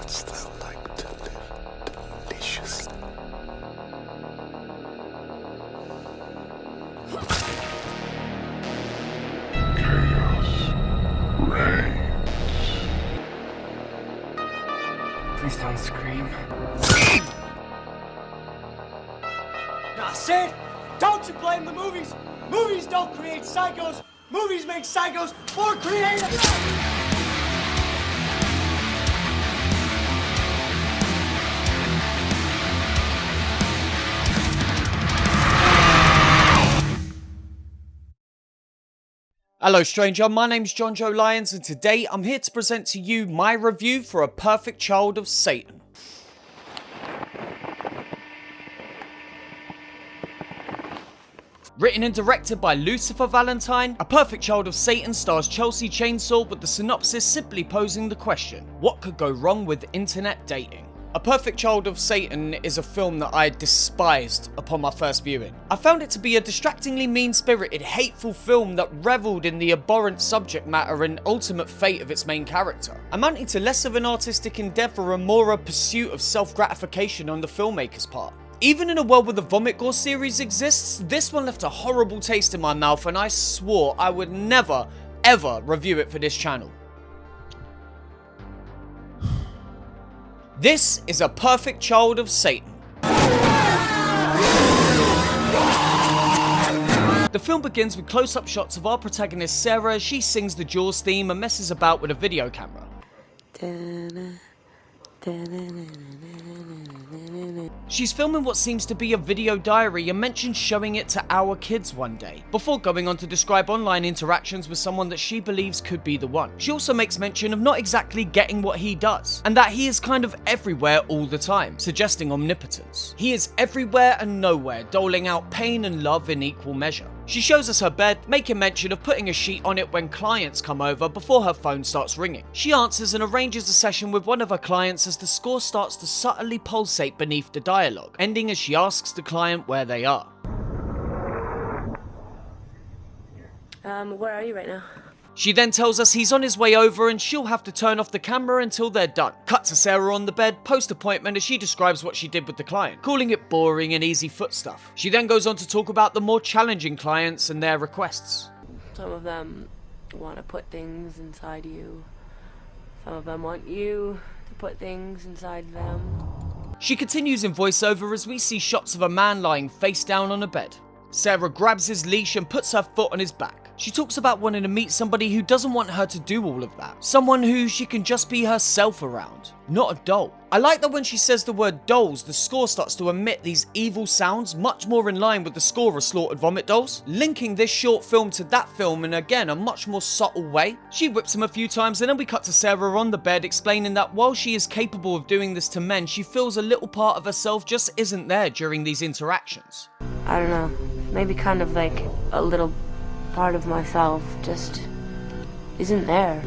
Wouldst thou like to live deliciously? Chaos reigns. Please don't scream. Now, Sid, don't you blame the movies. Movies don't create psychos. Movies make psychos more creative. Hello stranger, my name's Jonjo Lyons and today I'm here to present to you my review for A Perfect Child of Satan. Written and directed by Lucifer Valentine, A Perfect Child of Satan stars Chelsea Chainsaw, with the synopsis simply posing the question, what could go wrong with internet dating? A Perfect Child of Satan is a film that I despised upon my first viewing. I found it to be a distractingly mean-spirited, hateful film that revelled in the abhorrent subject matter and ultimate fate of its main character, amounting to less of an artistic endeavour and more a pursuit of self-gratification on the filmmaker's part. Even in a world where the Vomit Gore series exists, this one left a horrible taste in my mouth and I swore I would never, ever review it for this channel. This is A Perfect Child of Satan. The film begins with close-up shots of our protagonist Sarah as she sings the Jaws theme and messes about with a video camera. She's filming what seems to be a video diary and mentions showing it to our kids one day, before going on to describe online interactions with someone that she believes could be the one. She also makes mention of not exactly getting what he does, and that he is kind of everywhere all the time, suggesting omnipotence. He is everywhere and nowhere, doling out pain and love in equal measure. She shows us her bed, making mention of putting a sheet on it when clients come over before her phone starts ringing. She answers and arranges a session with one of her clients as the score starts to subtly pulsate beneath the dialogue, ending as she asks the client where they are. Where are you right now? She then tells us he's on his way over and she'll have to turn off the camera until they're done. Cut to Sarah on the bed, post-appointment, as she describes what she did with the client, calling it boring and easy foot stuff. She then goes on to talk about the more challenging clients and their requests. Some of them want to put things inside you. Some of them want you to put things inside them. She continues in voiceover as we see shots of a man lying face down on a bed. Sarah grabs his leash and puts her foot on his back. She talks about wanting to meet somebody who doesn't want her to do all of that. Someone who she can just be herself around, not a doll. I like that when she says the word dolls, the score starts to emit these evil sounds, much more in line with the score of Slaughtered Vomit Dolls, linking this short film to that film in again a much more subtle way. She whips him a few times and then we cut to Sarah on the bed explaining that while she is capable of doing this to men, she feels a little part of herself just isn't there during these interactions. I don't know, maybe kind of like a little part of myself just isn't there.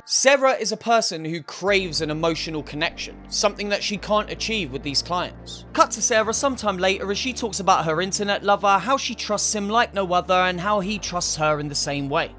Sarah is a person who craves an emotional connection, something that she can't achieve with these clients. Cut to Sarah sometime later as she talks about her internet lover, how she trusts him like no other, and how he trusts her in the same way.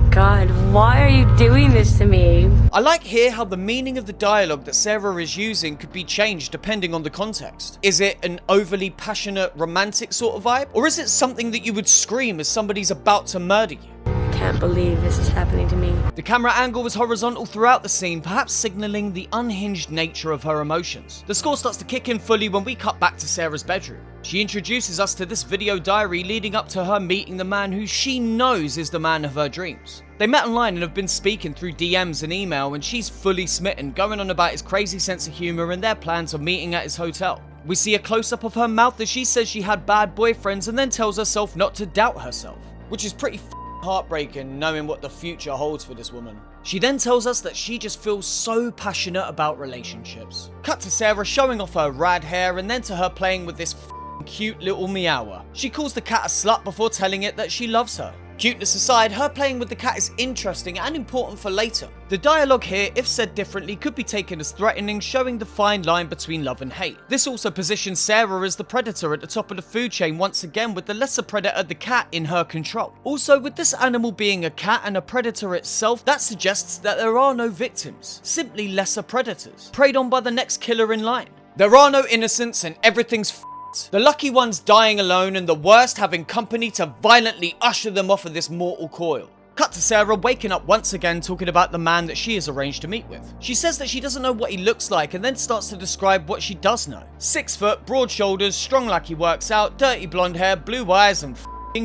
God, why are you doing this to me? I like here how the meaning of the dialogue that Sarah is using could be changed depending on the context. Is it an overly passionate, romantic sort of vibe? Or is it something that you would scream as somebody's about to murder you? I can't believe this is happening to me. The camera angle was horizontal throughout the scene, perhaps signalling the unhinged nature of her emotions. The score starts to kick in fully when we cut back to Sarah's bedroom. She introduces us to this video diary leading up to her meeting the man who she knows is the man of her dreams. They met online and have been speaking through DMs and email, and she's fully smitten, going on about his crazy sense of humour and their plans of meeting at his hotel. We see a close-up of her mouth as she says she had bad boyfriends and then tells herself not to doubt herself, which is pretty heartbreaking knowing what the future holds for this woman. She then tells us that she just feels so passionate about relationships. Cut to Sarah showing off her rad hair and then to her playing with this cute little meower. She calls the cat a slut before telling it that she loves her. Cuteness aside, her playing with the cat is interesting and important for later. The dialogue here, if said differently, could be taken as threatening, showing the fine line between love and hate. This also positions Sarah as the predator at the top of the food chain once again, with the lesser predator, the cat, in her control. Also, with this animal being a cat and a predator itself, that suggests that there are no victims, simply lesser predators, preyed on by the next killer in line. There are no innocents and everything's f***ed. The lucky ones dying alone and the worst having company to violently usher them off of this mortal coil. Cut to Sarah waking up once again talking about the man that she has arranged to meet with. She says that she doesn't know what he looks like and then starts to describe what she does know. 6 foot, broad shoulders, strong like he works out, dirty blonde hair, blue eyes and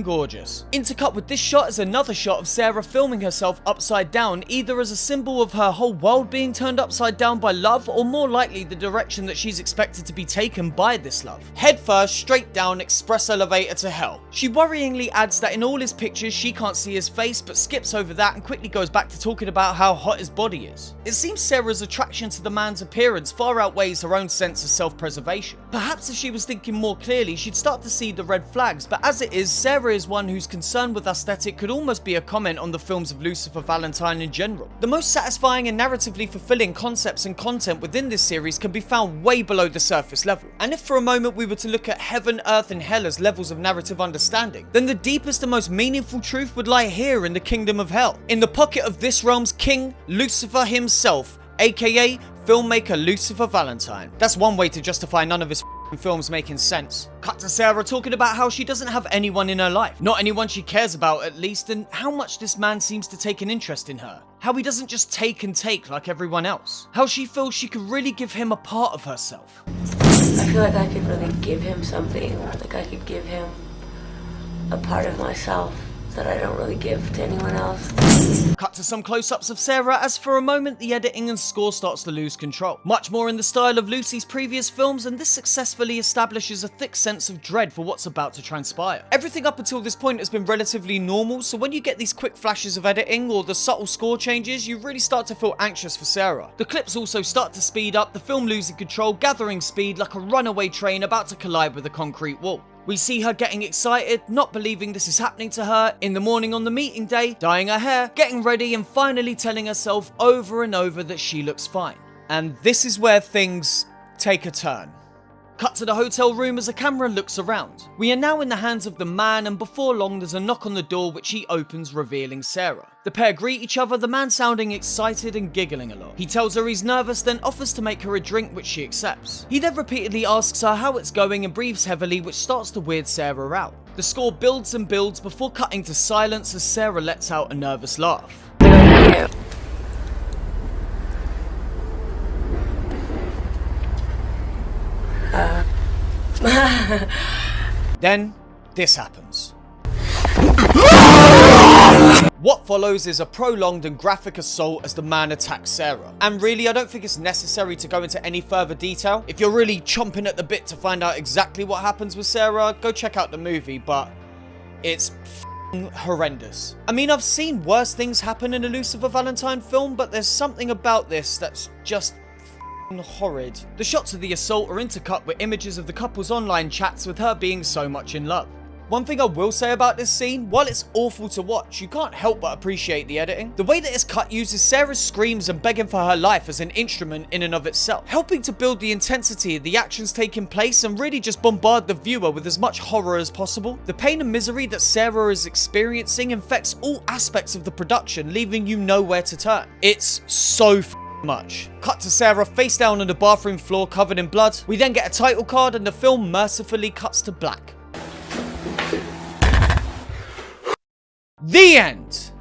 gorgeous. Intercut with this shot is another shot of Sarah filming herself upside down, either as a symbol of her whole world being turned upside down by love, or more likely the direction that she's expected to be taken by this love. Head first, straight down, express elevator to hell. She worryingly adds that in all his pictures she can't see his face, but skips over that and quickly goes back to talking about how hot his body is. It seems Sarah's attraction to the man's appearance far outweighs her own sense of self-preservation. Perhaps if she was thinking more clearly, she'd start to see the red flags, but as it is, Sarah is one whose concern with aesthetic could almost be a comment on the films of Lucifer Valentine in general. The most satisfying and narratively fulfilling concepts and content within this series can be found way below the surface level. And if for a moment we were to look at heaven, earth and hell as levels of narrative understanding, then the deepest and most meaningful truth would lie here in the kingdom of hell, in the pocket of this realm's king, Lucifer himself, aka filmmaker Lucifer Valentine. That's one way to justify none of his films making sense. Cut to Sarah talking about how she doesn't have anyone in her life, not anyone she cares about at least, and how much this man seems to take an interest in her. How he doesn't just take and take like everyone else. How she feels she could really give him a part of herself. I feel like I could really give him something, like I could give him a part of myself that I don't really give to anyone else. Cut to some close-ups of Sarah as for a moment the editing and score starts to lose control. Much more in the style of Lucy's previous films, and this successfully establishes a thick sense of dread for what's about to transpire. Everything up until this point has been relatively normal, so when you get these quick flashes of editing or the subtle score changes, you really start to feel anxious for Sarah. The clips also start to speed up, the film losing control, gathering speed like a runaway train about to collide with a concrete wall. We see her getting excited, not believing this is happening to her, in the morning on the meeting day, dyeing her hair, getting ready and finally telling herself over and over that she looks fine. And this is where things take a turn. Cut to the hotel room as a camera looks around. We are now in the hands of the man, and before long there's a knock on the door which he opens, revealing Sarah. The pair greet each other, the man sounding excited and giggling a lot. He tells her he's nervous, then offers to make her a drink, which she accepts. He then repeatedly asks her how it's going and breathes heavily, which starts to weird Sarah out. The score builds and builds before cutting to silence as Sarah lets out a nervous laugh. Then, this happens. What follows is a prolonged and graphic assault as the man attacks Sarah. And really, I don't think it's necessary to go into any further detail. If you're really chomping at the bit to find out exactly what happens with Sarah, go check out the movie, but it's horrendous. I mean, I've seen worse things happen in a Lucifer Valentine film, but there's something about this that's just horrid. The shots of the assault are intercut with images of the couple's online chats with her being so much in love. One thing I will say about this scene, while it's awful to watch, you can't help but appreciate the editing. The way that it's cut uses Sarah's screams and begging for her life as an instrument in and of itself, helping to build the intensity of the actions taking place and really just bombard the viewer with as much horror as possible. The pain and misery that Sarah is experiencing infects all aspects of the production, leaving you nowhere to turn. It's so much. Cut to Sarah face down on the bathroom floor covered in blood. We then get a title card and the film mercifully cuts to black. The end!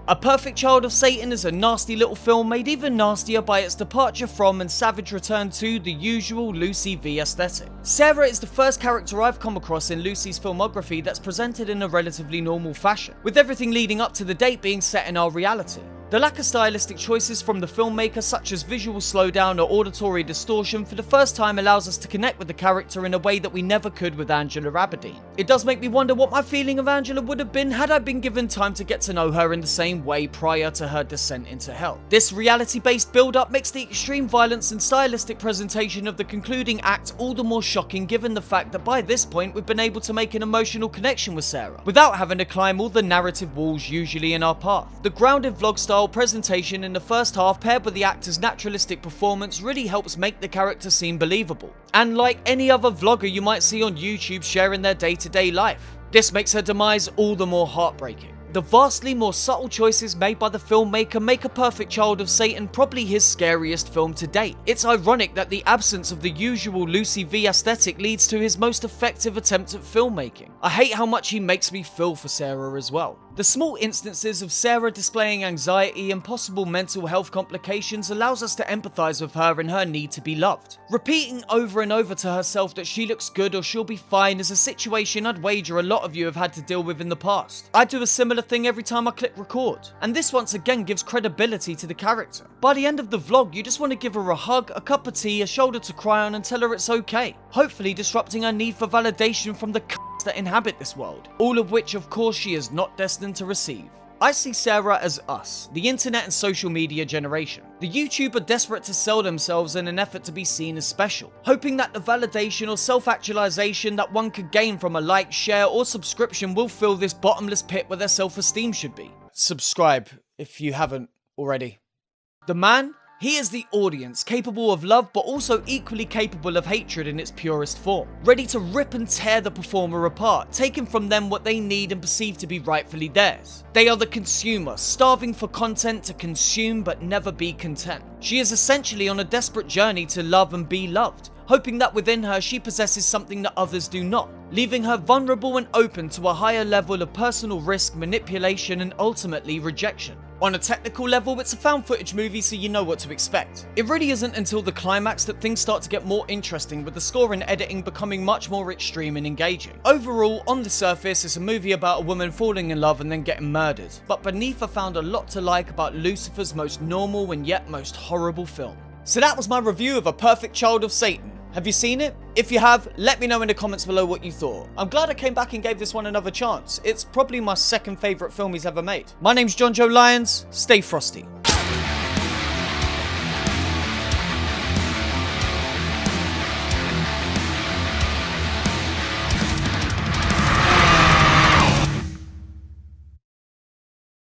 A Perfect Child of Satan is a nasty little film made even nastier by its departure from and savage return to the usual Lucy V aesthetic. Sarah is the first character I've come across in Lucy's filmography that's presented in a relatively normal fashion, with everything leading up to the date being set in our reality. The lack of stylistic choices from the filmmaker, such as visual slowdown or auditory distortion, for the first time allows us to connect with the character in a way that we never could with Angela Aberdeen. It does make me wonder what my feeling of Angela would have been had I been given time to get to know her in the same way prior to her descent into hell. This reality-based build-up makes the extreme violence and stylistic presentation of the concluding act all the more shocking, given the fact that by this point we've been able to make an emotional connection with Sarah, without having to climb all the narrative walls usually in our path. The grounded vlog-style presentation in the first half, paired with the actor's naturalistic performance, really helps make the character seem believable. And like any other vlogger you might see on YouTube sharing their day-to-day life, this makes her demise all the more heartbreaking. The vastly more subtle choices made by the filmmaker make A Perfect Child of Satan probably his scariest film to date. It's ironic that the absence of the usual Lucy V aesthetic leads to his most effective attempt at filmmaking. I hate how much he makes me feel for Sarah as well. The small instances of Sarah displaying anxiety and possible mental health complications allows us to empathize with her and her need to be loved. Repeating over and over to herself that she looks good or she'll be fine is a situation I'd wager a lot of you have had to deal with in the past. I do a similar thing every time I click record, and this once again gives credibility to the character. By the end of the vlog, you just want to give her a hug, a cup of tea, a shoulder to cry on, and tell her it's okay, hopefully disrupting her need for validation from the c***s that inhabit this world, all of which of course she is not destined to receive. I see Sarah as us, the internet and social media generation. The YouTuber desperate to sell themselves in an effort to be seen as special, hoping that the validation or self-actualization that one could gain from a like, share or subscription will fill this bottomless pit where their self-esteem should be. Subscribe if you haven't already. The man? He is the audience, capable of love but also equally capable of hatred in its purest form, ready to rip and tear the performer apart, taking from them what they need and perceive to be rightfully theirs. They are the consumer, starving for content to consume but never be content. She is essentially on a desperate journey to love and be loved, hoping that within her she possesses something that others do not, leaving her vulnerable and open to a higher level of personal risk, manipulation and ultimately rejection. On a technical level, it's a found footage movie, so you know what to expect. It really isn't until the climax that things start to get more interesting, with the score and editing becoming much more extreme and engaging. Overall, on the surface, it's a movie about a woman falling in love and then getting murdered, but beneath I found a lot to like about Lucifer's most normal and yet most horrible film. So that was my review of A Perfect Child of Satan. Have you seen it? If you have, let me know in the comments below what you thought. I'm glad I came back and gave this one another chance. It's probably my second favourite film he's ever made. My name's Jonjo Lyons. Stay frosty.